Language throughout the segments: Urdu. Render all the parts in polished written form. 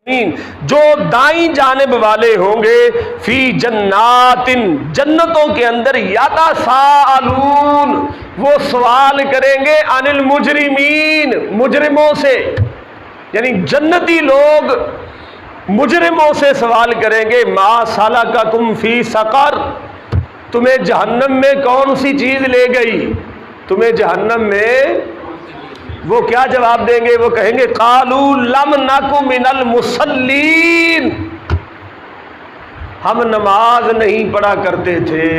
جو دائیں جانب والے ہوں گے فی جنات، جنتوں کے اندر، یتساءلون، وہ سوال کریں گے عن المجرمین، مجرموں سے، یعنی جنتی لوگ مجرموں سے سوال کریں گے ما سلککم فی سقر، تمہیں جہنم میں کون سی چیز لے گئی، تمہیں جہنم میں، وہ کیا جواب دیں گے؟ وہ کہیں گے قالوا لم نک من المصلین، ہم نماز نہیں پڑھا کرتے تھے۔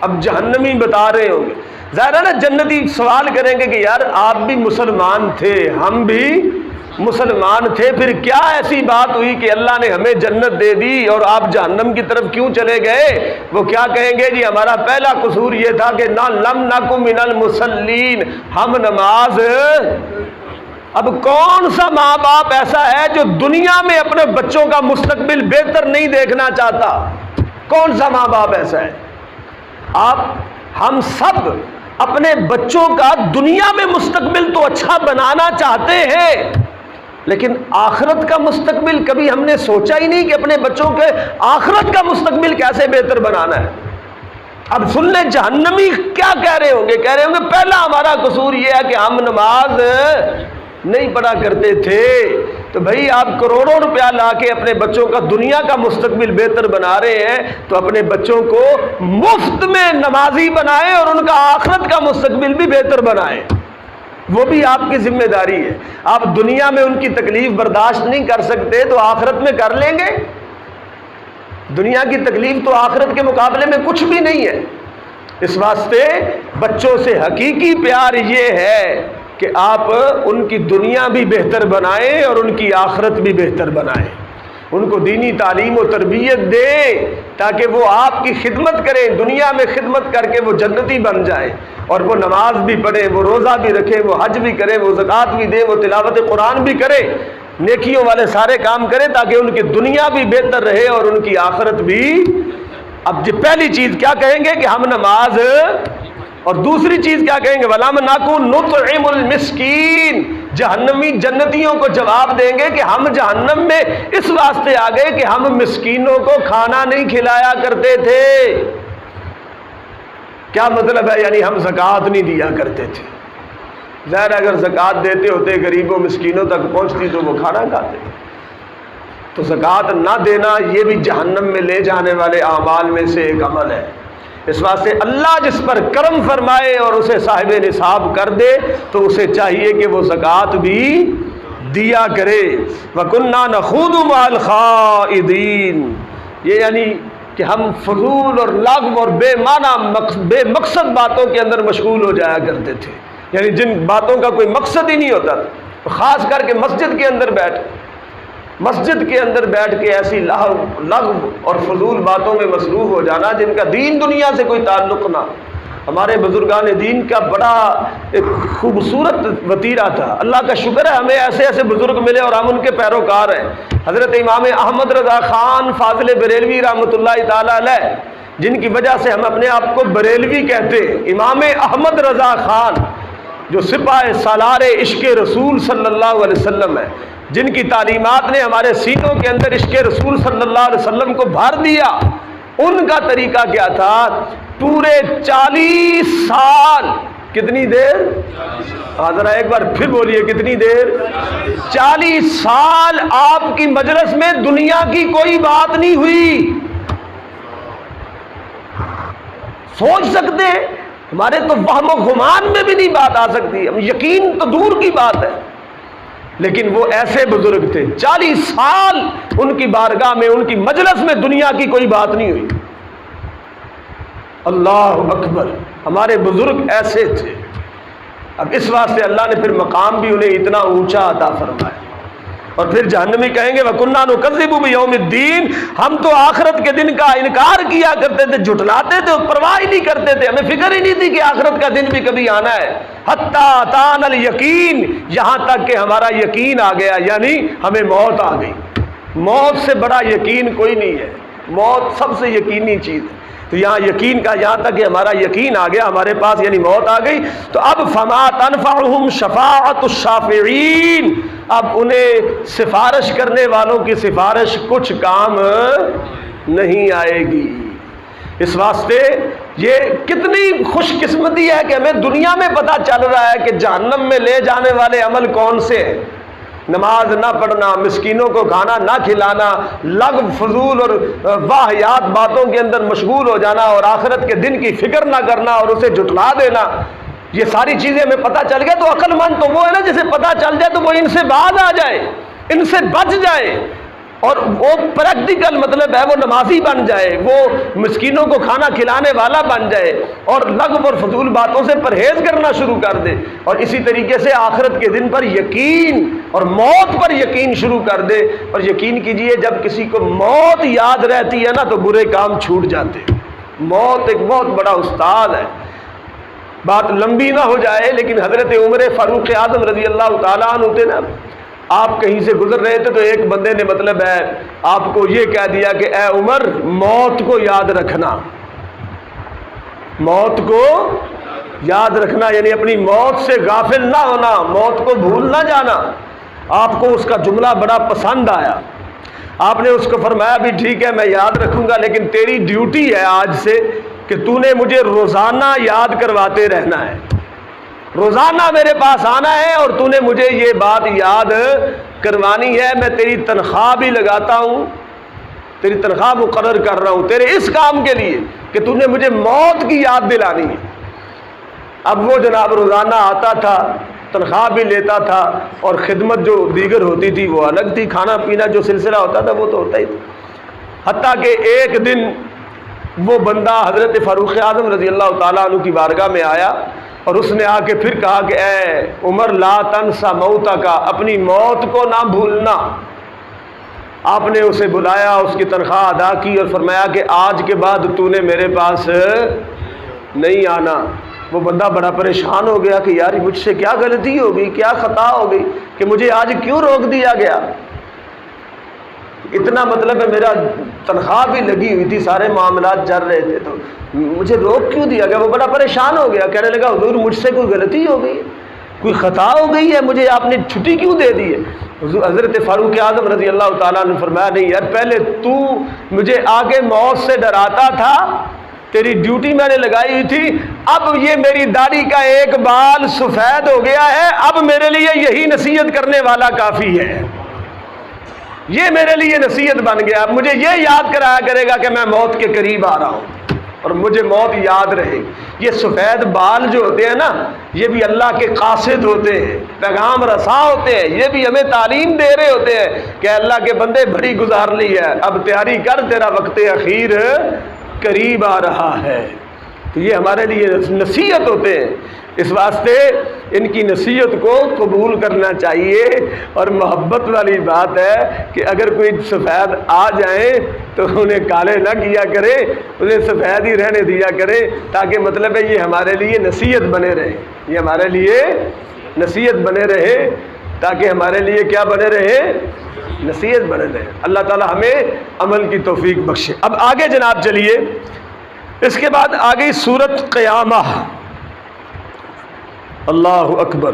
اب جہنمی بتا رہے ہوں گے، ظاہر ہے نا، جنتی سوال کریں گے کہ یار آپ بھی مسلمان تھے، ہم بھی مسلمان تھے، پھر کیا ایسی بات ہوئی کہ اللہ نے ہمیں جنت دے دی اور آپ جہنم کی طرف کیوں چلے گئے؟ وہ کیا کہیں گے؟ جی ہمارا پہلا قصور یہ تھا کہ نہ لم نک من المصلین، ہم نماز۔ اب کون سا ماں باپ ایسا ہے جو دنیا میں اپنے بچوں کا مستقبل بہتر نہیں دیکھنا چاہتا؟ کون سا ماں باپ ایسا ہے؟ ہم سب اپنے بچوں کا دنیا میں مستقبل تو اچھا بنانا چاہتے ہیں، لیکن آخرت کا مستقبل کبھی ہم نے سوچا ہی نہیں کہ اپنے بچوں کے آخرت کا مستقبل کیسے بہتر بنانا ہے۔ اب سن لیں جہنمی کیا کہہ رہے ہوں گے؟ کہہ رہے ہوں گے پہلا ہمارا قصور یہ ہے کہ ہم نماز نہیں پڑھا کرتے تھے۔ تو بھائی آپ کروڑوں روپیہ لا کے اپنے بچوں کا دنیا کا مستقبل بہتر بنا رہے ہیں، تو اپنے بچوں کو مفت میں نمازی بنائیں اور ان کا آخرت کا مستقبل بھی بہتر بنائیں، وہ بھی آپ کی ذمہ داری ہے۔ آپ دنیا میں ان کی تکلیف برداشت نہیں کر سکتے تو آخرت میں کر لیں گے؟ دنیا کی تکلیف تو آخرت کے مقابلے میں کچھ بھی نہیں ہے۔ اس واسطے بچوں سے حقیقی پیار یہ ہے کہ آپ ان کی دنیا بھی بہتر بنائیں اور ان کی آخرت بھی بہتر بنائیں، ان کو دینی تعلیم و تربیت دیں تاکہ وہ آپ کی خدمت کریں، دنیا میں خدمت کر کے وہ جنتی بن جائیں، اور وہ نماز بھی پڑھیں، وہ روزہ بھی رکھیں، وہ حج بھی کریں، وہ زکوٰۃ بھی دیں، وہ تلاوت قرآن بھی کریں، نیکیوں والے سارے کام کریں تاکہ ان کی دنیا بھی بہتر رہے اور ان کی آخرت بھی۔ اب یہ پہلی چیز کیا کہیں گے کہ ہم نماز، اور دوسری چیز کیا کہیں گے؟ وَلَمْ نَكُ نُطْعِمُ الْمِسْكِينَ، جہنمی جنتیوں کو جواب دیں گے کہ ہم جہنم میں اس واسطے آ گئے کہ ہم مسکینوں کو کھانا نہیں کھلایا کرتے تھے۔ کیا مطلب ہے؟ یعنی ہم زکوٰۃ نہیں دیا کرتے تھے۔ ظاہر ہے اگر زکوٰۃ دیتے ہوتے غریبوں مسکینوں تک پہنچتی تو وہ کھانا کھاتے۔ تو زکوٰۃ نہ دینا یہ بھی جہنم میں لے جانے والے اعمال میں سے ایک عمل ہے۔ اس واسطے اللہ جس پر کرم فرمائے اور اسے صاحب نصاب کر دے تو اسے چاہیے کہ وہ زکوٰۃ بھی دیا کرے۔ وَكُنَّا نَخُوضُ مَعَ الْخَائِضِينَ، یہ یعنی کہ ہم فضول اور لغو اور بے معنی بے مقصد باتوں کے اندر مشغول ہو جایا کرتے تھے، یعنی جن باتوں کا کوئی مقصد ہی نہیں ہوتا تھا، خاص کر کے مسجد کے اندر بیٹھ کے ایسی لغو اور فضول باتوں میں مصروف ہو جانا جن کا دین دنیا سے کوئی تعلق نہ۔ ہمارے بزرگان دین کا بڑا ایک خوبصورت وتیرہ تھا، اللہ کا شکر ہے ہمیں ایسے ایسے بزرگ ملے اور ہم ان کے پیروکار ہیں۔ حضرت امام احمد رضا خان فاضل بریلوی رحمۃ اللہ تعالی علیہ، جن کی وجہ سے ہم اپنے آپ کو بریلوی کہتے ہیں، امام احمد رضا خان جو سپاہ سالار عشق رسول صلی اللہ علیہ وسلم ہے، جن کی تعلیمات نے ہمارے سینوں کے اندر عشق رسول صلی اللہ علیہ وسلم کو بھر دیا، ان کا طریقہ کیا تھا؟ پورے 40 سال، کتنی دیر؟ ذرا ایک بار پھر بولیے، کتنی دیر؟ 40 سال آپ کی مجلس میں دنیا کی کوئی بات نہیں ہوئی۔ سوچ سکتے ہیں؟ ہمارے تو وہم و گمان میں بھی نہیں بات آ سکتی، ہم یقین تو دور کی بات ہے، لیکن وہ ایسے بزرگ تھے 40 سال ان کی بارگاہ میں، ان کی مجلس میں دنیا کی کوئی بات نہیں ہوئی۔ اللہ اکبر، ہمارے بزرگ ایسے تھے۔ اب اس واسطے اللہ نے پھر مقام بھی انہیں اتنا اونچا عطا فرمایا۔ اور پھر جہنمی کہیں گے وَكُنَّا نُكَذِّبُ بِيَوْمِ الدِّينِ، ہم تو آخرت کے دن کا انکار کیا کرتے تھے، جھٹلاتے تھے، پرواہ ہی نہیں کرتے تھے، ہمیں فکر ہی نہیں تھی کہ آخرت کا دن بھی کبھی آنا ہے۔ حَتَّىٰ أَتَانَا الْيَقِينُ، یہاں تک کہ ہمارا یقین آ گیا، یعنی ہمیں موت آ گئی۔ موت سے بڑا یقین کوئی نہیں ہے، موت سب سے یقینی چیز ہے۔ تو یہاں یقین کا، یہاں تک کہ ہمارا یقین آ گیا ہمارے پاس، یعنی موت آ گئی، تو اب فَمَا تَنْفَعُهُمْ شَفَاعَةُ الشَّافِعِينَ، اب انہیں سفارش کرنے والوں کی سفارش کچھ کام نہیں آئے گی۔ اس واسطے یہ کتنی خوش قسمتی ہے کہ ہمیں دنیا میں پتہ چل رہا ہے کہ جہنم میں لے جانے والے عمل کون سے ہیں۔ نماز نہ پڑھنا، مسکینوں کو کھانا نہ کھلانا، لغو فضول اور واہیات باتوں کے اندر مشغول ہو جانا، اور آخرت کے دن کی فکر نہ کرنا اور اسے جھٹلا دینا، یہ ساری چیزیں ہمیں پتہ چل گیا تو عقل مند تو وہ ہے نا جسے پتہ چل جائے تو وہ ان سے باز آ جائے، ان سے بچ جائے، اور وہ پریکٹیکل مطلب ہے وہ نمازی بن جائے، وہ مسکینوں کو کھانا کھلانے والا بن جائے، اور لغو اور فضول باتوں سے پرہیز کرنا شروع کر دے، اور اسی طریقے سے آخرت کے دن پر یقین اور موت پر یقین شروع کر دے۔ اور یقین کیجئے جب کسی کو موت یاد رہتی ہے نا تو برے کام چھوٹ جاتے ہیں۔ موت ایک بہت بڑا استاد ہے۔ بات لمبی نہ ہو جائے لیکن حضرت عمر فاروق اعظم رضی اللہ تعالیٰ عنہ تھے نا، آپ کہیں سے گزر رہے تھے تو ایک بندے نے مطلب ہے آپ کو یہ کہہ دیا کہ اے عمر موت کو یاد رکھنا، موت کو یاد رکھنا، یعنی اپنی موت سے غافل نہ ہونا، موت کو بھول نہ جانا۔ آپ کو اس کا جملہ بڑا پسند آیا، آپ نے اس کو فرمایا بھی ٹھیک ہے میں یاد رکھوں گا، لیکن تیری ڈیوٹی ہے آج سے کہ تو نے مجھے روزانہ یاد کرواتے رہنا ہے، روزانہ میرے پاس آنا ہے اور تو نے مجھے یہ بات یاد کروانی ہے۔ میں تیری تنخواہ بھی لگاتا ہوں، تیری تنخواہ مقرر کر رہا ہوں تیرے اس کام کے لیے کہ تو نے مجھے موت کی یاد دلانی ہے۔ اب وہ جناب روزانہ آتا تھا، تنخواہ بھی لیتا تھا، اور خدمت جو دیگر ہوتی تھی وہ الگ تھی، کھانا پینا جو سلسلہ ہوتا تھا وہ تو ہوتا ہی تھا۔ حتیٰ کہ ایک دن وہ بندہ حضرت فاروق اعظم رضی اللہ تعالیٰ عنہ کی بارگاہ میں آیا، اور اس نے آ کے پھر کہا کہ اے عمر لا تنسا موتا کا، اپنی موت کو نہ بھولنا۔ آپ نے اسے بلایا، اس کی تنخواہ ادا کی اور فرمایا کہ آج کے بعد تو نے میرے پاس نہیں آنا۔ وہ بندہ بڑا پریشان ہو گیا کہ یار مجھ سے کیا غلطی ہو گئی، کیا خطا ہو گئی کہ مجھے آج کیوں روک دیا گیا، اتنا مطلب ہے میرا تنخواہ بھی لگی ہوئی تھی، سارے معاملات چل رہے تھے، تو مجھے روک کیوں دیا گیا۔ وہ بڑا پریشان ہو گیا، کہنے لگا حضور مجھ سے کوئی غلطی ہو گئی، کوئی خطا ہو گئی ہے، مجھے آپ نے چھٹی کیوں دے دی ہے۔ حضرت فاروق اعظم رضی اللہ تعالیٰ نے فرمایا نہیں یار، پہلے تو مجھے آگے موت سے ڈراتا تھا، تیری ڈیوٹی میں نے لگائی ہوئی تھی، اب یہ میری داڑھی کا ایک بال سفید ہو گیا ہے، اب میرے لیے یہی نصیحت کرنے والا کافی ہے، یہ میرے لیے نصیحت بن گیا۔ اب مجھے یہ یاد کرایا کرے گا کہ میں موت کے قریب آ رہا ہوں اور مجھے موت یاد رہے۔ یہ سفید بال جو ہوتے ہیں نا، یہ بھی اللہ کے قاصد ہوتے ہیں، پیغام رساں ہوتے ہیں، یہ بھی ہمیں تعلیم دے رہے ہوتے ہیں کہ اللہ کے بندے بڑی گزار لی ہے، اب تیاری کر، تیرا وقت اخیر قریب آ رہا ہے۔ تو یہ ہمارے لیے نصیحت ہوتے ہیں، اس واسطے ان کی نصیحت کو قبول کرنا چاہیے۔ اور محبت والی بات ہے کہ اگر کوئی سفید آ جائیں تو انہیں کالے نہ کیا کرے، انہیں سفید ہی رہنے دیا کرے، تاکہ مطلب ہے یہ ہمارے لیے نصیحت بنے رہے، یہ ہمارے لیے نصیحت بنے رہے، تاکہ ہمارے لیے کیا بنے رہے، نصیحت بنے رہے۔ اللہ تعالی ہمیں عمل کی توفیق بخشے۔ اب آگے جناب چلیے، اس کے بعد آ گئی سورت قیامہ، اللہ اکبر۔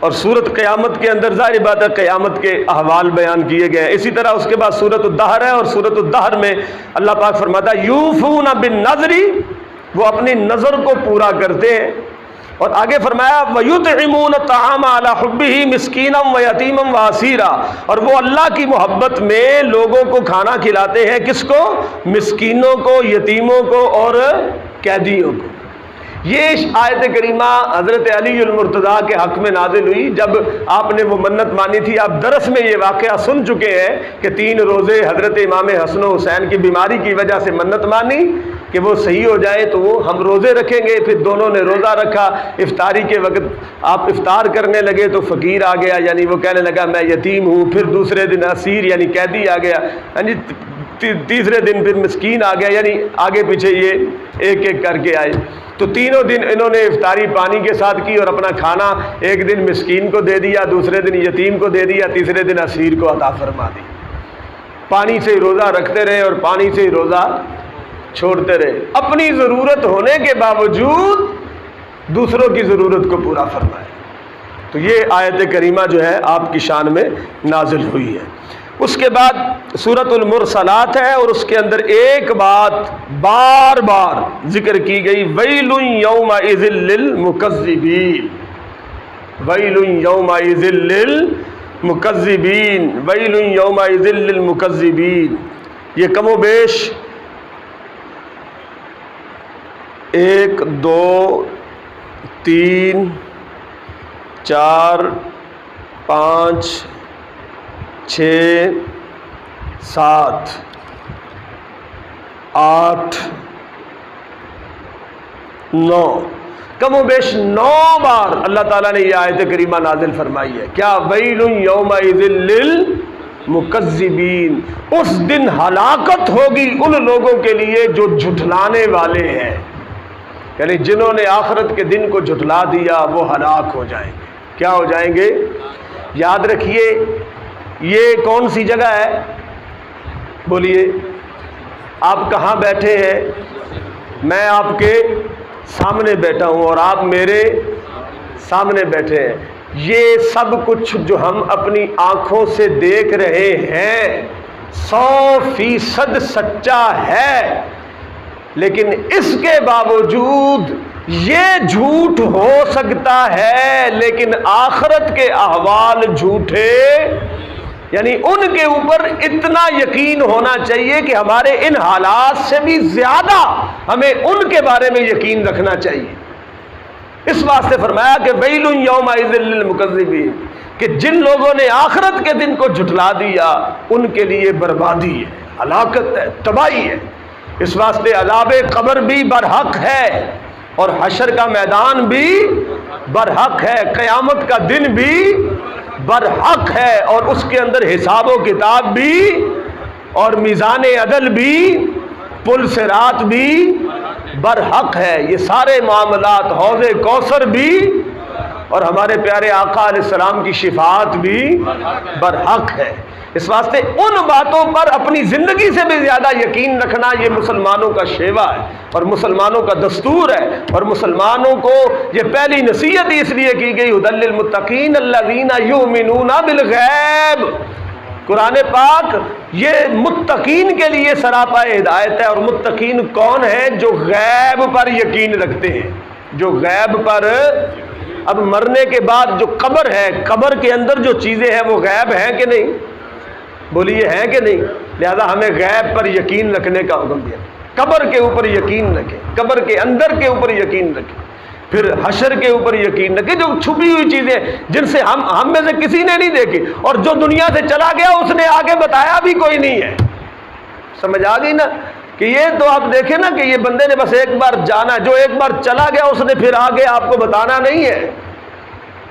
اور سورت قیامت کے اندر ظاہر بات ہے قیامت کے احوال بیان کیے گئے ہیں۔ اسی طرح اس کے بعد سورت الدہر ہے، اور سورت الدہر میں اللہ پاک فرماتا ہے یوفون بالنذر، وہ اپنی نظر کو پورا کرتے ہیں، اور آگے فرمایا وَيُطْعِمُونَ الطَّعَامَ عَلَىٰ حُبِّهِ مِسْكِينًا وَيَتِيمًا وَأَسِيرًا، اور وہ اللہ کی محبت میں لوگوں کو کھانا کھلاتے ہیں، کس کو، مسکینوں کو، یتیموں کو اور قیدیوں کو۔ یہ آیت کریمہ حضرت علی المرتضیٰ کے حق میں نازل ہوئی جب آپ نے وہ منت مانی تھی۔ آپ درس میں یہ واقعہ سن چکے ہیں کہ 3 روزے حضرت امام حسن و حسین کی بیماری کی وجہ سے منت مانی کہ وہ صحیح ہو جائے تو وہ ہم روزے رکھیں گے۔ پھر دونوں نے روزہ رکھا، افطاری کے وقت آپ افطار کرنے لگے تو فقیر آ گیا، یعنی وہ کہنے لگا میں یتیم ہوں۔ پھر دوسرے دن اسیر یعنی قیدی آ گیا، یعنی تیسرے دن پھر مسکین آ گیا، یعنی آگے پیچھے یہ ایک ایک کر کے آئے۔ تو تینوں دن انہوں نے افطاری پانی کے ساتھ کی اور اپنا کھانا ایک دن مسکین کو دے دیا، دوسرے دن یتیم کو دے دیا، تیسرے دن اسیر کو عطا فرما دی۔ پانی سے روزہ رکھتے رہے اور پانی سے روزہ چھوڑتے رہے، اپنی ضرورت ہونے کے باوجود دوسروں کی ضرورت کو پورا فرمائے۔ تو یہ آیت کریمہ جو ہے آپ کی شان میں نازل ہوئی ہے۔ اس کے بعد سورۃ المرسلات ہے، اور اس کے اندر ایک بات بار بار ذکر کی گئی، ویل یومئذ للمکذبین، ویل یومئذ للمکذبین، ویل یومئذ للمکذبین۔ یہ کم و بیش 1 2 3 4 5 6 7 8 9 کم و بیش 9 بار اللہ تعالیٰ نے یہ آیت کریمہ نازل فرمائی ہے۔ کیا؟ ویل یومئذ للمکذبین، اس دن ہلاکت ہوگی ان لوگوں کے لیے جو جھٹلانے والے ہیں، یعنی جنہوں نے آخرت کے دن کو جھٹلا دیا وہ ہلاک ہو جائیں گے۔ کیا ہو جائیں گے؟ یاد رکھیے یہ کون سی جگہ ہے؟ بولیے، آپ کہاں بیٹھے ہیں؟ میں آپ کے سامنے بیٹھا ہوں اور آپ میرے سامنے بیٹھے ہیں۔ یہ سب کچھ جو ہم اپنی آنکھوں سے دیکھ رہے ہیں 100% سچا ہے، لیکن اس کے باوجود یہ جھوٹ ہو سکتا ہے، لیکن آخرت کے احوال جھوٹے، یعنی ان کے اوپر اتنا یقین ہونا چاہیے کہ ہمارے ان حالات سے بھی زیادہ ہمیں ان کے بارے میں یقین رکھنا چاہیے۔ اس واسطے فرمایا کہ ویل یومئذ للمکذبین، کہ جن لوگوں نے آخرت کے دن کو جھٹلا دیا ان کے لیے بربادی ہے، ہلاکت ہے، تباہی ہے۔ اس واسطے عذاب قبر بھی برحق ہے، اور حشر کا میدان بھی برحق ہے، قیامت کا دن بھی برحق ہے، اور اس کے اندر حساب و کتاب بھی، اور میزان عدل بھی، پل صراط بھی برحق ہے۔ یہ سارے معاملات، حوض کوثر بھی اور ہمارے پیارے آقا علیہ السلام کی شفاعت بھی برحق ہے۔ اس واسطے ان باتوں پر اپنی زندگی سے بھی زیادہ یقین رکھنا یہ مسلمانوں کا شیوا ہے اور مسلمانوں کا دستور ہے، اور مسلمانوں کو یہ پہلی نصیحت اس لیے کی گئی، ھدی للمتقین الذین یؤمنون بالغیب۔ قرآن پاک یہ متقین کے لیے سراپا ہدایت ہے، اور متقین کون ہیں؟ جو غیب پر یقین رکھتے ہیں، جو غیب پر، اب مرنے کے بعد جو قبر ہے، قبر کے اندر جو چیزیں ہیں وہ غیب ہیں کہ نہیں؟ بولیے ہیں کہ نہیں؟ لہذا ہمیں غیب پر یقین رکھنے کا حکم دیا، قبر کے اوپر یقین رکھیں، قبر کے اندر کے اوپر یقین رکھیں، پھر حشر کے اوپر یقین رکھیں، جو چھپی ہوئی چیزیں جن سے ہم میں سے کسی نے نہیں دیکھی، اور جو دنیا سے چلا گیا اس نے آگے بتایا بھی کوئی نہیں ہے۔ سمجھ آ گئی نا؟ کہ یہ تو آپ دیکھیں نا کہ یہ بندے نے بس ایک بار جانا، جو ایک بار چلا گیا اس نے پھر آگے آپ کو بتانا نہیں ہے،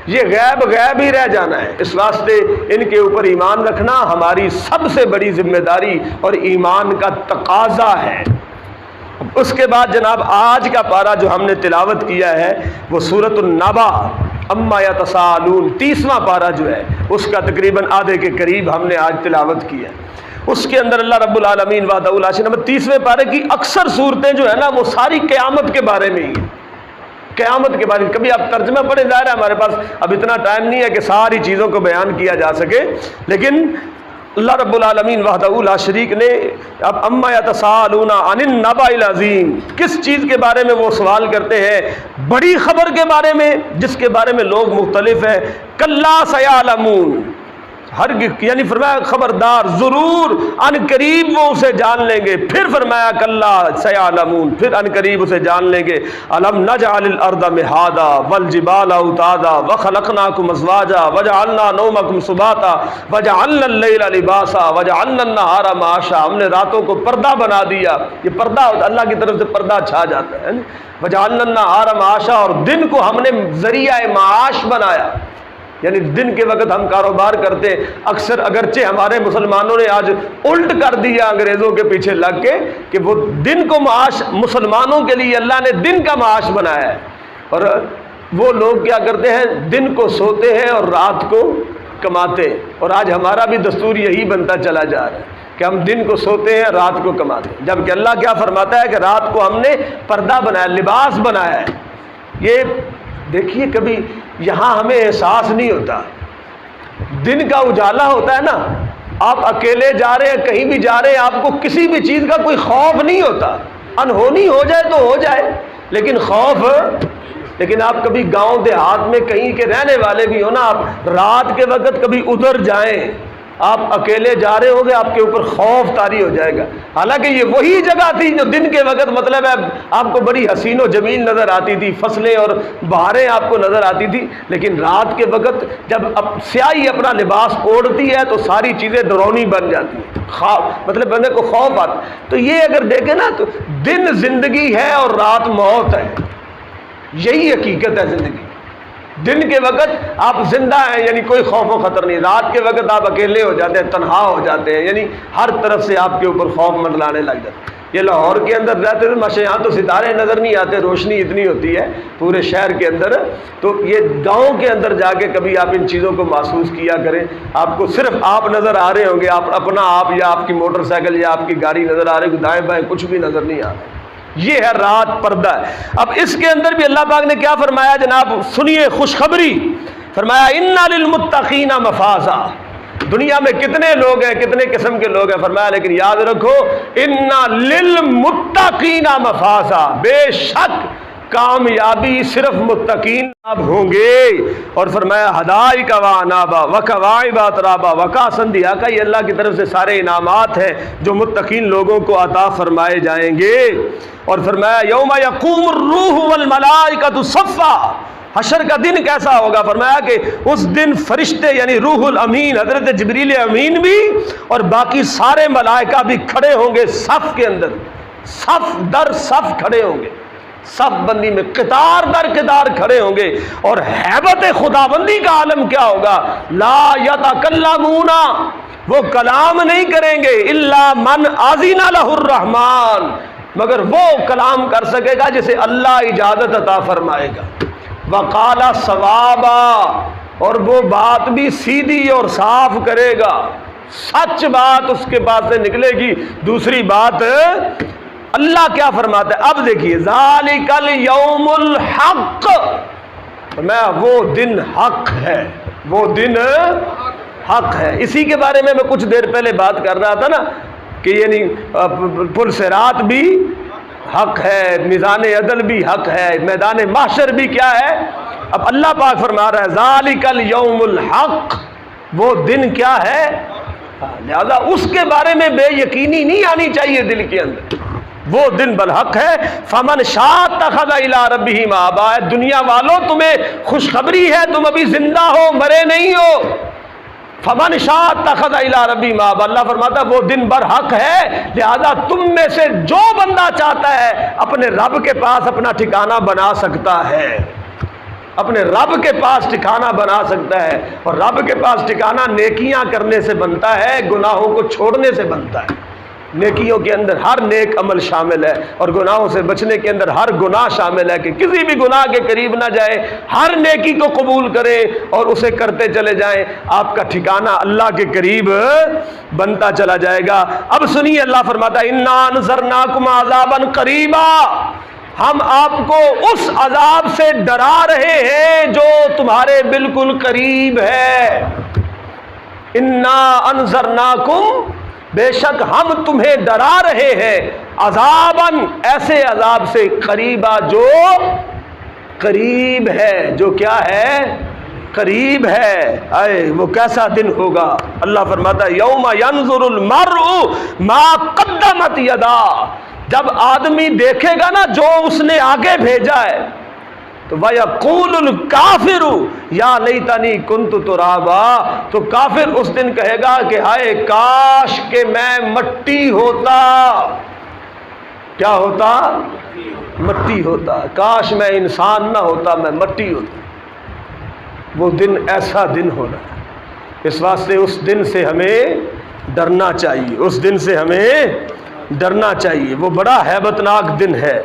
یہ غیب غیب ہی رہ جانا ہے۔ اس واسطے ان کے اوپر ایمان رکھنا ہماری سب سے بڑی ذمہ داری اور ایمان کا تقاضا ہے۔ اس کے بعد جناب آج کا پارہ جو ہم نے تلاوت کیا ہے وہ سورۃ النبا اما یتساءلون، 30واں پارہ جو ہے اس کا تقریباً آدھے کے قریب ہم نے آج تلاوت کیا ہے۔ اس کے اندر اللہ رب العالمین وحدہ لا شریک له، 30ویں پارے کی اکثر صورتیں جو ہے نا وہ ساری قیامت کے بارے میں ہی ہیں، قیامت کے بارے میں۔ کبھی آپ ترجمہ پڑھیں، ظاہر ہے ہمارے پاس اب اتنا ٹائم نہیں ہے کہ ساری چیزوں کو بیان کیا جا سکے، لیکن اللہ رب العالمین وحدہ لا شریک نے اب اما یتساءلون عن النبأ العظیم، کس چیز کے بارے میں وہ سوال کرتے ہیں؟ بڑی خبر کے بارے میں، جس کے بارے میں لوگ مختلف ہیں۔ کلا سیعلمون، یعنی فرمایا خبردار، ضرور ان قریب وہ اسے جان لیں گے۔ پھر فرمایا کلا سیعلمون، پھر ان قریب اسے جان لیں گے۔ الم نجعل الارض مہادا والجبال اوتادا وخلقناکم ازواجا وجعلنا نومکم سباتا وجعلنا اللیل لباسا وجعلنا النہار معاشا، ہم نے راتوں کو پردہ بنا دیا۔ یہ پردہ اللہ کی طرف سے پردہ چھا جاتا ہے۔ وجعلنا النہار معاشا، اور دن کو ہم نے ذریعہ معاش بنایا، یعنی دن کے وقت ہم کاروبار کرتے ہیں۔ اکثر اگرچہ ہمارے مسلمانوں نے آج الٹ کر دیا انگریزوں کے پیچھے لگ کے کہ وہ دن کو معاش، مسلمانوں کے لیے اللہ نے دن کا معاش بنایا ہے، اور وہ لوگ کیا کرتے ہیں؟ دن کو سوتے ہیں اور رات کو کماتے ہیں۔ اور آج ہمارا بھی دستور یہی بنتا چلا جا رہا ہے کہ ہم دن کو سوتے ہیں، رات کو کماتے ہیں، جبکہ اللہ کیا فرماتا ہے کہ رات کو ہم نے پردہ بنایا، لباس بنایا ہے۔ یہ دیکھیے کبھی یہاں ہمیں احساس نہیں ہوتا، دن کا اجالا ہوتا ہے نا، آپ اکیلے جا رہے ہیں، کہیں بھی جا رہے ہیں، آپ کو کسی بھی چیز کا کوئی خوف نہیں ہوتا، انہونی ہو جائے تو ہو جائے، لیکن خوف، لیکن آپ کبھی گاؤں دیہات میں کہیں کے رہنے والے بھی ہو نا، آپ رات کے وقت کبھی ادھر جائیں، آپ اکیلے جا رہے ہو گے، آپ کے اوپر خوف طاری ہو جائے گا، حالانکہ یہ وہی جگہ تھی جو دن کے وقت مطلب ہے آپ کو بڑی حسین و جمیل نظر آتی تھی، فصلیں اور بہاریں آپ کو نظر آتی تھی، لیکن رات کے وقت جب سیاہی اپنا لباس اوڑھتی ہے تو ساری چیزیں ڈرونی بن جاتی ہیں، مطلب بندے کو خوف آتا۔ تو یہ اگر دیکھیں نا تو دن زندگی ہے اور رات موت ہے، یہی حقیقت ہے زندگی۔ دن کے وقت آپ زندہ ہیں یعنی کوئی خوف و خطر نہیں، رات کے وقت آپ اکیلے ہو جاتے ہیں، تنہا ہو جاتے ہیں، یعنی ہر طرف سے آپ کے اوپر خوف منڈلانے لگ جاتا ہے۔ یہ لاہور کے اندر رہتے تھے ماشاء، یہاں تو ستارے نظر نہیں آتے، روشنی اتنی ہوتی ہے پورے شہر کے اندر، تو یہ گاؤں کے اندر جا کے کبھی آپ ان چیزوں کو محسوس کیا کریں، آپ کو صرف آپ نظر آ رہے ہوں گے، آپ اپنا آپ یا آپ کی موٹر سائیکل یا آپ کی گاڑی نظر آ رہی ہے، دائیں بائیں کچھ بھی نظر نہیں آ رہا، یہ ہے رات پردہ ہے۔ اب اس کے اندر بھی اللہ پاک نے کیا فرمایا جناب، سنیے خوشخبری، فرمایا اِنَّ لِلْمُتَّقِينَ مَفَازًا۔ دنیا میں کتنے لوگ ہیں، کتنے قسم کے لوگ ہیں، فرمایا لیکن یاد رکھو اِنَّ لِلْمُتَّقِينَ مَفَازًا، بے شک کامیابی صرف متقین اب ہوں گے، اور فرمایا حدائق و عنابا وکواعب اترابا وکاسا دہاقا، یہ اللہ کی طرف سے سارے انعامات ہیں جو متقین لوگوں کو عطا فرمائے جائیں گے، اور فرمایا یوم یقوم الروح والملائکۃ صفا، حشر کا دن کیسا ہوگا، فرمایا کہ اس دن فرشتے یعنی روح الامین حضرت جبریل امین بھی اور باقی سارے ملائکہ بھی کھڑے ہوں گے صف کے اندر، صف در صف کھڑے ہوں گے، صف بندی میں قطار در قطار کھڑے ہوں گے، اور ہیبت خداوندی کا عالم کیا ہوگا، لا یتکلمون، وہ کلام نہیں کریں گے، الا من اذن لہ الرحمن، مگر وہ کلام کر سکے گا جسے اللہ اجازت عطا فرمائے گا، وقال صوابا، اور وہ بات بھی سیدھی اور صاف کرے گا، سچ بات اس کے پاس سے نکلے گی، دوسری بات اللہ کیا فرماتا ہے، اب دیکھیے ذالک الیوم الحق، میں وہ دن حق ہے، وہ دن حق ہے۔ اسی کے بارے میں کچھ دیر پہلے بات کر رہا تھا نا کہ یعنی پل صراط بھی حق ہے، میزان عدل بھی حق ہے، میدان محشر بھی کیا ہے، اب اللہ پاک فرما رہا ہے ذالک الیوم الحق، وہ دن کیا ہے، لہذا اس کے بارے میں بے یقینی نہیں آنی چاہیے دل کے اندر، وہ دن بالحق ہے۔ فمن شاء اتخذ الی ربہ مآبا، دنیا والوں تمہیں خوشخبری ہے، تم ابھی زندہ ہو، مرے نہیں ہو، فمن شاء اتخذ الی ربہ مآبا، اللہ فرماتا ہے وہ دن برحق ہے، لہذا تم میں سے جو بندہ چاہتا ہے اپنے رب کے پاس اپنا ٹھکانہ بنا سکتا ہے، اپنے رب کے پاس ٹھکانہ بنا سکتا ہے، اور رب کے پاس ٹھکانہ نیکیاں کرنے سے بنتا ہے، گناہوں کو چھوڑنے سے بنتا ہے، نیکیوں کے اندر ہر نیک عمل شامل ہے، اور گناہوں سے بچنے کے اندر ہر گناہ شامل ہے کہ کسی بھی گناہ کے قریب نہ جائے، ہر نیکی کو قبول کرے اور اسے کرتے چلے جائیں، آپ کا ٹھکانہ اللہ کے قریب بنتا چلا جائے گا۔ اب سنیے اللہ فرماتا ہے انا انذرناکم عذابا قریبا، ہم آپ کو اس عذاب سے ڈرا رہے ہیں جو تمہارے بالکل قریب ہے، انا انذرناکم، بے شک ہم تمہیں ڈرا رہے ہیں، عذاباً، ایسے عذاب سے، قریبا، جو قریب ہے، جو کیا ہے، قریب ہے۔ اے وہ کیسا دن ہوگا، اللہ فرماتا ہے یوم ینظر المرء ما قدمت یدا، جب آدمی دیکھے گا نا جو اس نے آگے بھیجا ہے، تو وَيَقُولُ الْكَافِرُ يَا لَيْتَنِي كُنْتُ تُرَابًا، تو کافر اس دن کہے گا کہ ہائے کاش کہ میں مٹی ہوتا، کیا ہوتا، مٹی ہوتا، کاش میں انسان نہ ہوتا، میں مٹی ہوتا۔ وہ دن ایسا دن ہونا ہے، اس واسطے اس دن سے ہمیں ڈرنا چاہیے، اس دن سے ہمیں ڈرنا چاہیے، وہ بڑا ہیبت ناک دن ہے۔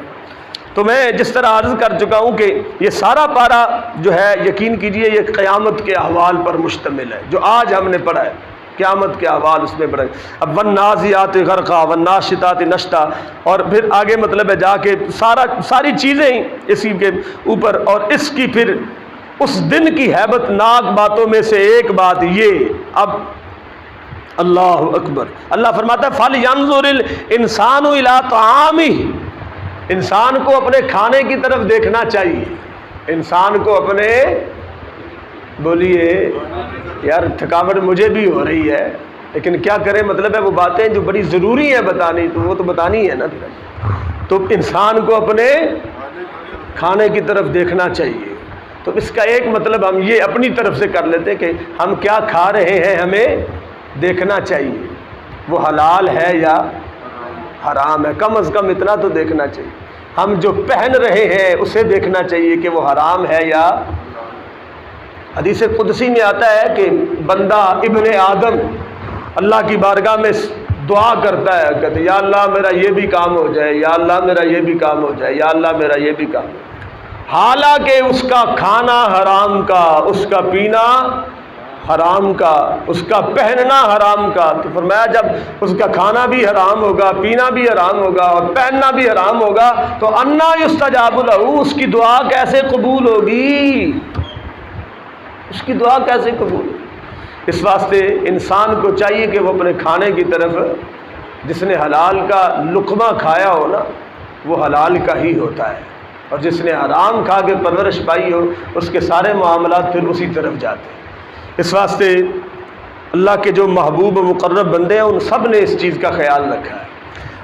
تو میں جس طرح عرض کر چکا ہوں کہ یہ سارا پارہ جو ہے یقین کیجئے یہ قیامت کے احوال پر مشتمل ہے، جو آج ہم نے پڑھا ہے، قیامت کے احوال اس میں بڑھیں۔ اب والنازعات غرقا والناشطات نشطا، اور پھر آگے مطلب ہے جا کے ساری چیزیں اسی کے اوپر، اور اس کی پھر اس دن کی ہیبت ناک باتوں میں سے ایک بات یہ، اب اللہ اکبر، اللہ فرماتا ہے فَلْيَنظُرِ الْإِنسَانُ إِلَىٰ طَعَامِهِ، انسان کو اپنے کھانے کی طرف دیکھنا چاہیے، انسان کو اپنے، بولیے یار تھکاوٹ مجھے بھی ہو رہی ہے لیکن کیا کریں، مطلب ہے وہ باتیں جو بڑی ضروری ہیں بتانی تو وہ تو بتانی ہے نا، تو انسان کو اپنے کھانے کی طرف دیکھنا چاہیے۔ تو اس کا ایک مطلب ہم یہ اپنی طرف سے کر لیتے کہ ہم کیا کھا رہے ہیں ہمیں دیکھنا چاہیے، وہ حلال ہے یا حرام ہے، کم از کم اتنا تو دیکھنا چاہیے۔ ہم جو پہن رہے ہیں اسے دیکھنا چاہیے کہ وہ حرام ہے یا، حدیث قدسی میں آتا ہے کہ بندہ ابن آدم اللہ کی بارگاہ میں دعا کرتا ہے، کہتے یا اللہ میرا یہ بھی کام ہو جائے، یا اللہ میرا یہ بھی کام ہو جائے، یا اللہ میرا یہ بھی کام ہو جائے، حالانکہ اس کا کھانا حرام کا، اس کا پینا حرام کا، اس کا پہننا حرام کا۔ تو فرمایا جب اس کا کھانا بھی حرام ہوگا، پینا بھی حرام ہوگا اور پہننا بھی حرام ہوگا تو انا یستجاب لہ، اس کی دعا کیسے قبول ہوگی، اس کی دعا کیسے قبول ہوگی؟ اس واسطے انسان کو چاہیے کہ وہ اپنے کھانے کی طرف، جس نے حلال کا لقمہ کھایا ہو نا وہ حلال کا ہی ہوتا ہے، اور جس نے حرام کھا کے پرورش پائی ہو اس کے سارے معاملات پھر اسی طرف جاتے ہیں۔ اس واسطے اللہ کے جو محبوب و مقرب بندے ہیں ان سب نے اس چیز کا خیال رکھا ہے۔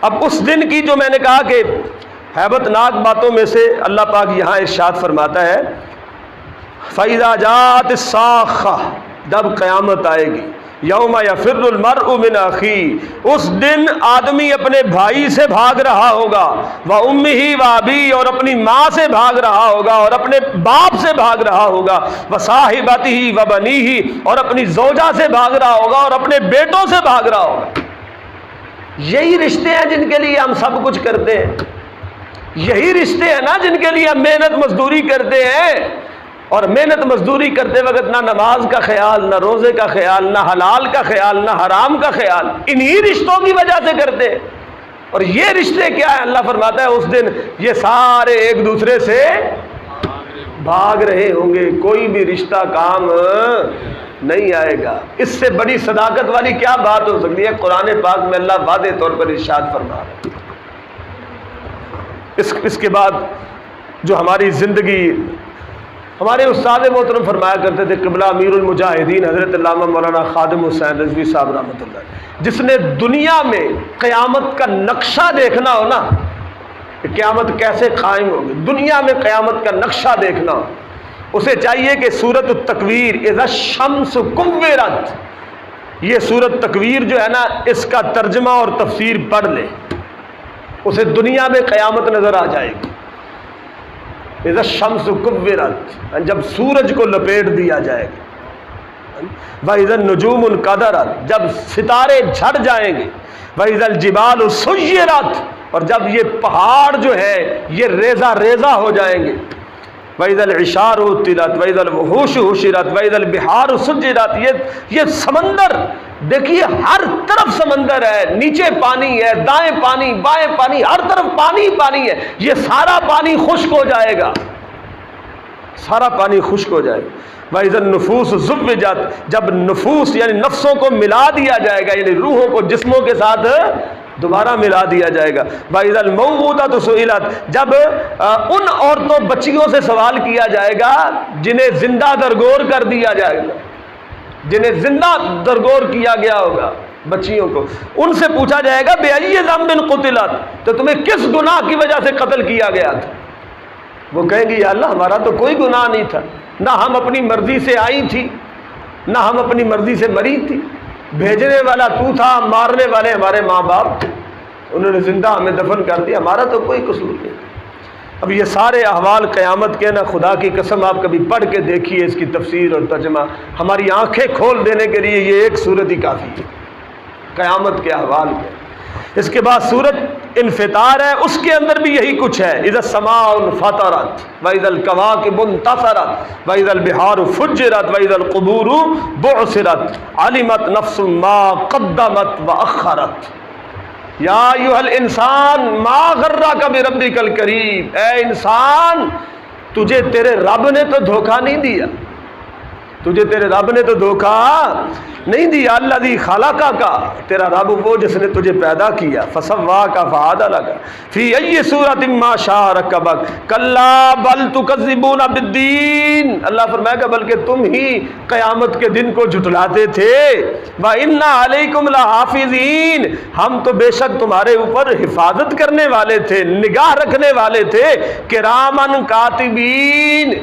اب اس دن کی جو میں نے کہا کہ ہیبت ناک باتوں میں سے اللہ پاک یہاں ارشاد فرماتا ہے فَإِذَا جَاءَتِ الصَّاخَّةُ، جب قیامت آئے گی، یوم یفر المرء من اخیہ، اس دن آدمی اپنے بھائی سے بھاگ رہا ہوگا، وامہ وابی، اور اپنی ماں سے بھاگ رہا ہوگا اور اپنے باپ سے بھاگ رہا ہوگا، وصاحبتہ وبنیہ، اور اپنی زوجہ سے بھاگ رہا ہوگا اور اپنے بیٹوں سے بھاگ رہا ہوگا۔ یہی رشتے ہیں جن کے لیے ہم سب کچھ کرتے ہیں، یہی رشتے ہیں نا جن کے لیے ہم محنت مزدوری کرتے ہیں، اور محنت مزدوری کرتے وقت نہ نماز کا خیال، نہ روزے کا خیال، نہ حلال کا خیال، نہ حرام کا خیال، انہی رشتوں کی وجہ سے کرتے ہیں۔ اور یہ رشتے کیا ہے؟ اللہ فرماتا ہے اس دن یہ سارے ایک دوسرے سے بھاگ رہے ہوں گے، کوئی بھی رشتہ کام نہیں آئے گا۔ اس سے بڑی صداقت والی کیا بات ہو سکتی ہے؟ قرآن پاک میں اللہ واضح طور پر ارشاد فرما رہا ہے۔ اس کے بعد جو ہماری زندگی، ہمارے استاد محترم فرمایا کرتے تھے قبلہ امیر المجاہدین حضرت علامہ مولانا خادم حسین رضوی صاحب رحمۃ اللہ، جس نے دنیا میں قیامت کا نقشہ دیکھنا ہو نا کہ قیامت کیسے قائم ہوگی، دنیا میں قیامت کا نقشہ دیکھنا ہو، اسے چاہیے کہ سورۃ التکویر اذا الشمس کورت، یہ سورۃ تکویر جو ہے نا اس کا ترجمہ اور تفسیر پڑھ لے، اسے دنیا میں قیامت نظر آ جائے گی۔ اذا الشمس کورت، جب سورج کو لپیٹ دیا جائے گا، واذا النجوم انکدرت، جب ستارے جھڑ جائیں گے، واذا الجبال سیرت، اور جب یہ پہاڑ جو ہے یہ ریزہ ریزہ ہو جائیں گے، واذا العشار عطلت واذا الوحوش حشرت واذا البحار سجرت، یہ سمندر دیکھیے ہر طرف سمندر ہے، نیچے پانی ہے، دائیں پانی بائیں پانی، ہر طرف پانی پانی ہے، یہ سارا پانی خشک ہو جائے گا، سارا پانی خشک ہو جائے گا۔ وَإِذَا النُّفُوسُ زُوِّجَتْ، جب نفوس یعنی نفسوں کو ملا دیا جائے گا، یعنی روحوں کو جسموں کے ساتھ دوبارہ ملا دیا جائے گا۔ وَإِذَا الْمَوْءُودَةُ سُئِلَتْ، جب ان عورتوں بچیوں سے سوال کیا جائے گا جنہیں زندہ درگور کر دیا جائے گا، جنہیں زندہ درگور کیا گیا ہوگا بچیوں کو، ان سے پوچھا جائے گا بِأَيِّ ذَنبٍ قُتِلَتْ، تو تمہیں کس گناہ کی وجہ سے قتل کیا گیا تھا؟ وہ کہیں گے یا اللہ ہمارا تو کوئی گناہ نہیں تھا، نہ ہم اپنی مرضی سے آئی تھی، نہ ہم اپنی مرضی سے مری تھی، بھیجنے والا تو تھا، مارنے والے ہمارے ماں باپ تھے، انہوں نے زندہ ہمیں دفن کر دیا، ہمارا تو کوئی قصور نہیں۔ اب یہ سارے احوال قیامت کے نا، خدا کی قسم آپ کبھی پڑھ کے دیکھیے اس کی تفسیر اور ترجمہ، ہماری آنکھیں کھول دینے کے لیے یہ ایک سورت ہی کافی ہے قیامت کے احوال میں۔ اس کے بعد سورت انفطار ہے اس کے اندر بھی یہی کچھ ہے. اذا السماء انفطرت واذا الكواكب انتثرت واذا البحار فجرت واذا القبور بعثرت علمت نفس ما قدمت واخرت. یا ایھا الانسان ما غرک بربک الکریم، اے انسان تجھے تیرے رب نے تو دھوکہ نہیں دیا، تجھے تیرے رب نے تو دھوکہ نہیں دیا. الذی خلقک، تیرا رب وہ جس نے تجھے پیدا کیا. فسواک فعدلک فی ای صورت ما شاء رکبک. کلا بل تکذبون بالدین، اللہ فرمائے گا بلکہ تم ہی قیامت کے دن کو جھٹلاتے تھے. وَإِنَّ عَلَيْكُمْ لَحَافِظِينَ، ہم تو بے شک تمہارے اوپر حفاظت کرنے والے تھے، نگاہ رکھنے والے تھے. کرامن کاتبین،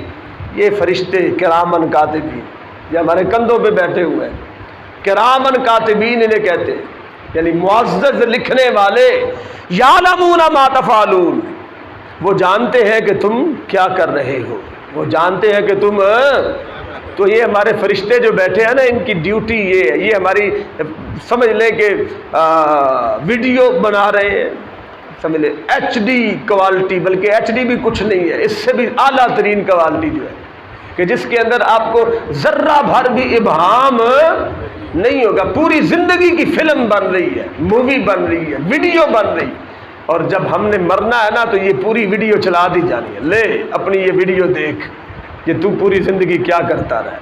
یہ فرشتے کرامن کاتبین یہ ہمارے کندھوں پہ بیٹھے ہوئے ہیں. کرامن کاتبین انہیں کہتے ہیں، یعنی معزز لکھنے والے. یعلمون ما تفعلون، وہ جانتے ہیں کہ تم کیا کر رہے ہو، وہ جانتے ہیں کہ تم. تو یہ ہمارے فرشتے جو بیٹھے ہیں نا، ان کی ڈیوٹی یہ ہے. یہ ہماری سمجھ لیں کہ ویڈیو بنا رہے ہیں، سمجھ لیں ایچ ڈی کوالٹی، بلکہ ایچ ڈی بھی کچھ نہیں ہے، اس سے بھی اعلیٰ ترین کوالٹی جو ہے کہ جس کے اندر آپ کو ذرہ بھر بھی ابہام نہیں ہوگا. پوری زندگی کی فلم بن رہی ہے، مووی بن رہی ہے، ویڈیو بن رہی ہے. اور جب ہم نے مرنا ہے نا تو یہ پوری ویڈیو چلا دی جانی ہے. لے اپنی یہ ویڈیو دیکھ کہ تو پوری زندگی کیا کرتا رہا.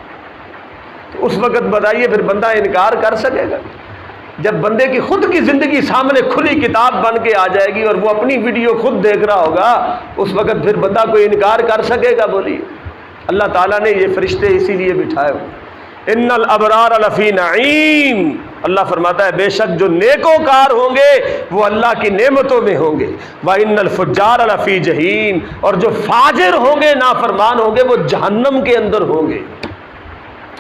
تو اس وقت بتائیے پھر بندہ انکار کر سکے گا؟ جب بندے کی خود کی زندگی سامنے کھلی کتاب بن کے آ جائے گی اور وہ اپنی ویڈیو خود دیکھ رہا ہوگا، اس وقت پھر بندہ کوئی انکار کر سکے گا؟ بولیے. اللہ تعالیٰ نے یہ فرشتے اسی لیے بٹھائے ہوئے. ان الابرار لفی نعیم، اللہ فرماتا ہے بے شک جو نیکوکار ہوں گے وہ اللہ کی نعمتوں میں ہوں گے. وان الفجار لفی جہیم، اور جو فاجر ہوں گے، نافرمان ہوں گے، وہ جہنم کے اندر ہوں گے.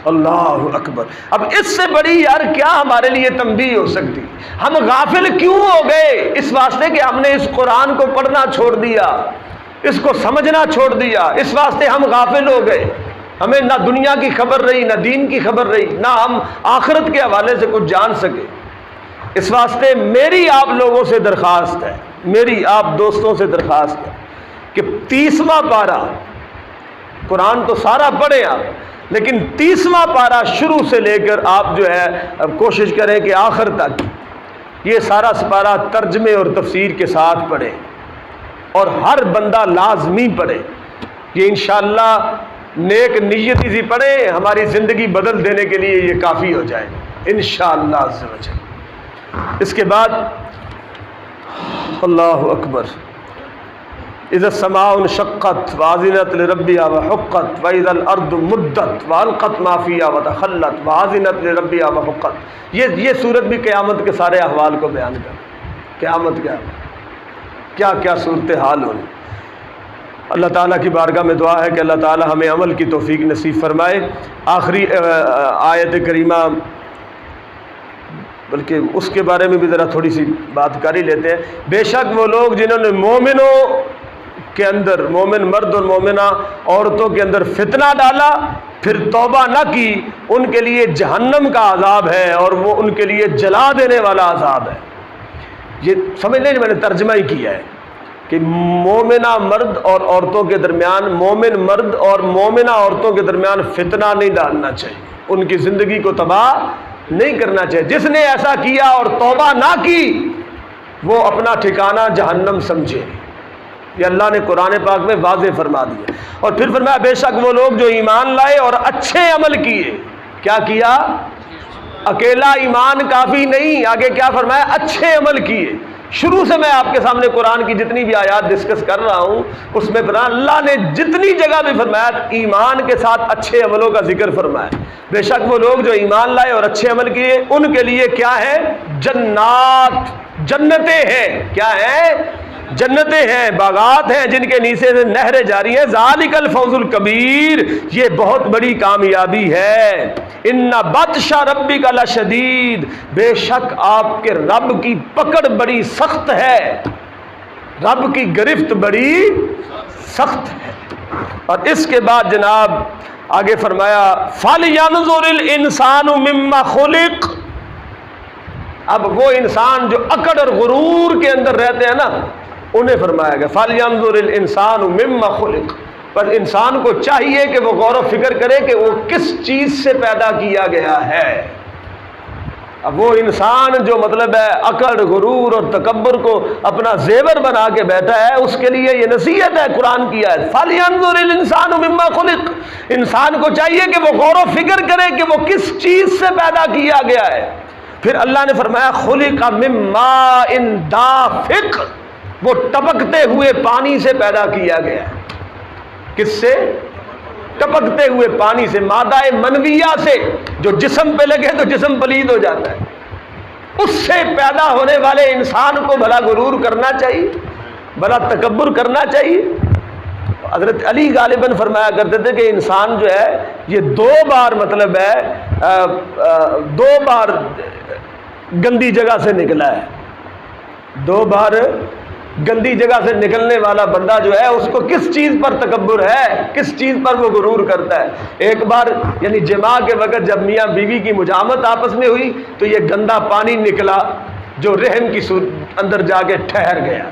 اللہ اکبر. اب اس سے بڑی یار کیا ہمارے لیے تنبیہ ہو سکتی؟ ہم غافل کیوں ہو گئے؟ اس واسطے کہ ہم نے اس قرآن کو پڑھنا چھوڑ دیا، اس کو سمجھنا چھوڑ دیا. اس واسطے ہم غافل ہو گئے. ہمیں نہ دنیا کی خبر رہی، نہ دین کی خبر رہی، نہ ہم آخرت کے حوالے سے کچھ جان سکے. اس واسطے میری آپ لوگوں سے درخواست ہے، میری آپ دوستوں سے درخواست ہے کہ 30واں پارہ، قرآن تو سارا پڑھیں آپ، لیکن 30واں پارہ شروع سے لے کر آپ جو ہے اب کوشش کریں کہ آخر تک یہ سارا سپارہ ترجمے اور تفسیر کے ساتھ پڑھیں، اور ہر بندہ لازمی پڑھے. یہ انشاءاللہ نیک نیتی سے پڑھے، ہماری زندگی بدل دینے کے لیے یہ کافی ہو جائے انشاءاللہ عز و جل. اس کے بعد اللہ اکبر. اذا السماء انشقت واذنت لربها وحقت واذا الارض مدت والقت ما فيها وتخلت واذنت لربها وحقت. یہ صورت بھی قیامت کے سارے احوال کو بیان کر قیامت کیا کیا صورتحال ہونی. اللہ تعالیٰ کی بارگاہ میں دعا ہے کہ اللہ تعالیٰ ہمیں عمل کی توفیق نصیب فرمائے. آخری آیت کریمہ، بلکہ اس کے بارے میں بھی ذرا تھوڑی سی بات کر ہی لیتے ہیں. بے شک وہ لوگ جنہوں نے مومنوں کے اندر، مومن مرد اور مومنہ عورتوں کے اندر فتنہ ڈالا، پھر توبہ نہ کی، ان کے لیے جہنم کا عذاب ہے اور وہ ان کے لیے جلا دینے والا عذاب ہے. یہ سمجھ لیں، میں نے ترجمہ ہی کیا ہے کہ مومنہ مرد اور عورتوں کے درمیان، مومن مرد اور مومنہ عورتوں کے درمیان فتنہ نہیں ڈالنا چاہیے، ان کی زندگی کو تباہ نہیں کرنا چاہیے. جس نے ایسا کیا اور توبہ نہ کی وہ اپنا ٹھکانہ جہنم سمجھے. یہ اللہ نے قرآن پاک میں واضح فرما دیا. اور پھر فرمایا بے شک وہ لوگ جو ایمان لائے اور اچھے عمل کیے. کیا کیا؟ اکیلا ایمان کافی نہیں، آگے کیا فرمایا؟ اچھے عمل کیے. شروع سے میں آپ کے سامنے قرآن کی جتنی بھی آیات ڈسکس کر رہا ہوں اس میں اللہ نے جتنی جگہ بھی فرمایا ایمان کے ساتھ اچھے عملوں کا ذکر فرمایا. بے شک وہ لوگ جو ایمان لائے اور اچھے عمل کیے ان کے لیے کیا ہے؟ جنات، جنتیں ہیں. کیا ہیں؟ جنتیں ہیں، باغات ہیں جن کے نیچے سے نہریں جاری ہیں. ذالک الفوز الکبیر، یہ بہت بڑی کامیابی ہے. ان بطش ربک لشدید، بے شک آپ کے رب کی پکڑ بڑی سخت ہے، رب کی گرفت بڑی سخت ہے. اور اس کے بعد جناب آگے فرمایا فَلْيَنْظُرِ الْإِنسَانُ مِمَّا خُلِقَ، اب وہ انسان جو اکڑ اور غرور کے اندر رہتے ہیں نا، انہیں فرمایا گیا فَلْيَنظُرِ الْإِنسَانُ مِمَّا خُلِقَ، پر انسان کو چاہیے کہ وہ غور و فکر کرے کہ وہ کس چیز سے پیدا کیا گیا ہے۔ اب وہ انسان جو مطلب ہے اکڑ، غرور اور تکبر کو اپنا زیور بنا کے بیٹھا ہے، اس کے لیے یہ نصیحت ہے قرآن کی آیت فَلْيَنظُرِ الْإِنسَانُ مِمَّا خُلِقَ، انسان کو چاہیے کہ وہ غور و فکر کرے کہ وہ کس چیز سے پیدا کیا گیا ہے۔ پھر اللہ نے فرمایا خُلِقَ مِن مَّاءٍ دَافِقٍ، وہ ٹپکتے ہوئے پانی سے پیدا کیا گیا ہے۔ کس سے؟ ٹپکتے ہوئے پانی سے، مادہ منویہ سے، جو جسم پہ لگے تو جسم پلید ہو جاتا ہے، اس سے پیدا ہونے والے انسان کو بھلا غرور کرنا چاہیے، بھلا تکبر کرنا چاہیے۔ حضرت علی غالباً فرمایا کرتے تھے کہ انسان جو ہے یہ دو بار مطلب ہے دو بار گندی جگہ سے نکلا ہے، دو بار گندی جگہ سے نکلنے والا بندہ جو ہے اس کو کس چیز پر تکبر ہے، کس چیز پر وہ غرور کرتا ہے۔ ایک بار یعنی جماع کے وقت جب میاں بیوی کی مجامت آپس میں ہوئی تو یہ گندا پانی نکلا جو رحم کی اندر جا کے ٹھہر گیا،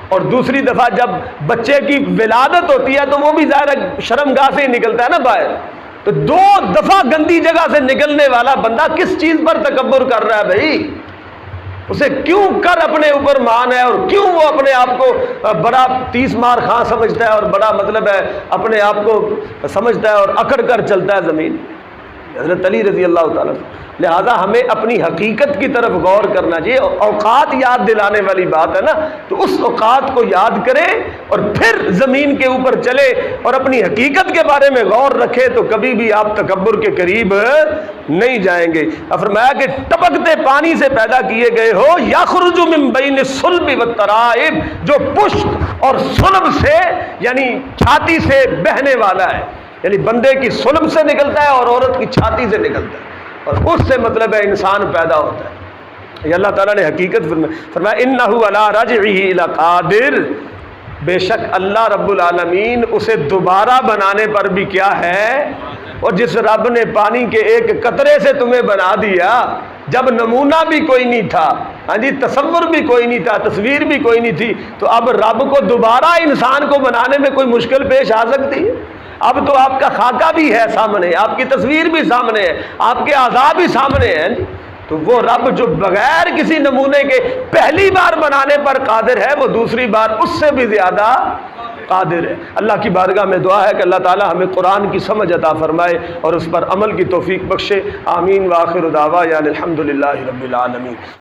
اور دوسری دفعہ جب بچے کی ولادت ہوتی ہے تو وہ بھی ظاہر شرمگاہ سے ہی نکلتا ہے نا باہر، تو دو دفعہ گندی جگہ سے نکلنے والا بندہ کس چیز پر تکبر کر رہا ہے بھائی؟ اسے کیوں کر اپنے اوپر مان ہے، اور کیوں وہ اپنے آپ کو بڑا 30 مار خاں سمجھتا ہے اور بڑا مطلب ہے اپنے آپ کو سمجھتا ہے اور اکڑ کر چلتا ہے زمین؟ حضرت علی رضی اللہ تعالیٰ۔ لہذا ہمیں اپنی حقیقت کی طرف غور کرنا چاہیے۔ اوقات یاد دلانے والی بات ہے نا، تو اس اوقات کو یاد کرے اور پھر زمین کے اوپر چلے اور اپنی حقیقت کے بارے میں غور رکھے تو کبھی بھی آپ تکبر کے قریب نہیں جائیں گے۔ فرمایا کہ ٹپکتے پانی سے پیدا کیے گئے ہو، یخرج من بین الصلب والترائب، جو پشت اور صلب سے یعنی چھاتی سے بہنے والا ہے، یعنی بندے کی صلب سے نکلتا ہے اور عورت کی چھاتی سے نکلتا ہے، اور اس سے مطلب ہے انسان پیدا ہوتا ہے۔ یہ اللہ تعالیٰ نے حقیقت فرمایا انہ علی رجعہ لقادر، بے شک اللہ رب العالمین اسے دوبارہ بنانے پر بھی کیا ہے، اور جس رب نے پانی کے ایک قطرے سے تمہیں بنا دیا، جب نمونہ بھی کوئی نہیں تھا، ہاں جی تصور بھی کوئی نہیں تھا، تصویر بھی کوئی نہیں تھی، تو اب رب کو دوبارہ انسان کو بنانے میں کوئی مشکل پیش آ سکتی ہے؟ اب تو آپ کا خاکہ بھی ہے سامنے، آپ کی تصویر بھی سامنے ہے، آپ کے اعضاء بھی سامنے ہیں، تو وہ رب جو بغیر کسی نمونے کے پہلی بار بنانے پر قادر ہے، وہ دوسری بار اس سے بھی زیادہ قادر ہے۔ اللہ کی بارگاہ میں دعا ہے کہ اللہ تعالی ہمیں قرآن کی سمجھ عطا فرمائے اور اس پر عمل کی توفیق بخشے۔ آمین۔ وآخر دعوانا الحمدللہ رب العالمین۔